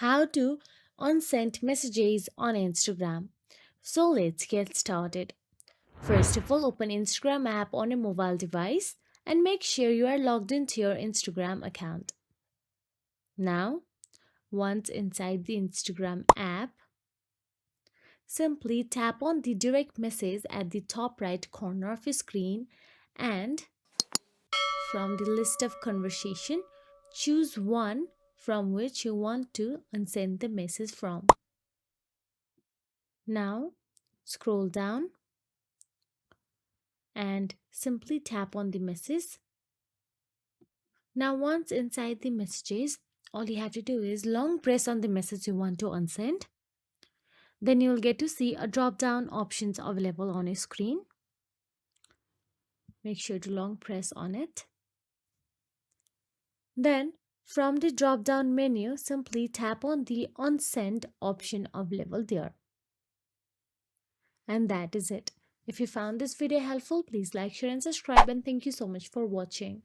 How to unsend messages on Instagram. So let's get started. First of all, open Instagram app on a mobile device and make sure you are logged into your Instagram account. Now, once inside the Instagram app, simply tap on the direct message at the top right corner of your screen and from the list of conversation, choose one from which you want to unsend the message from. Now, scroll down and simply tap on the message. Now, once inside the messages, all you have to do is long press on the message you want to unsend. Then you'll get to see a drop down options available on your screen. Make sure to long press on it. Then from the drop down menu, simply tap on the unsend option available there. And that is it. If you found this video helpful, please like, share and subscribe, and thank you so much for watching.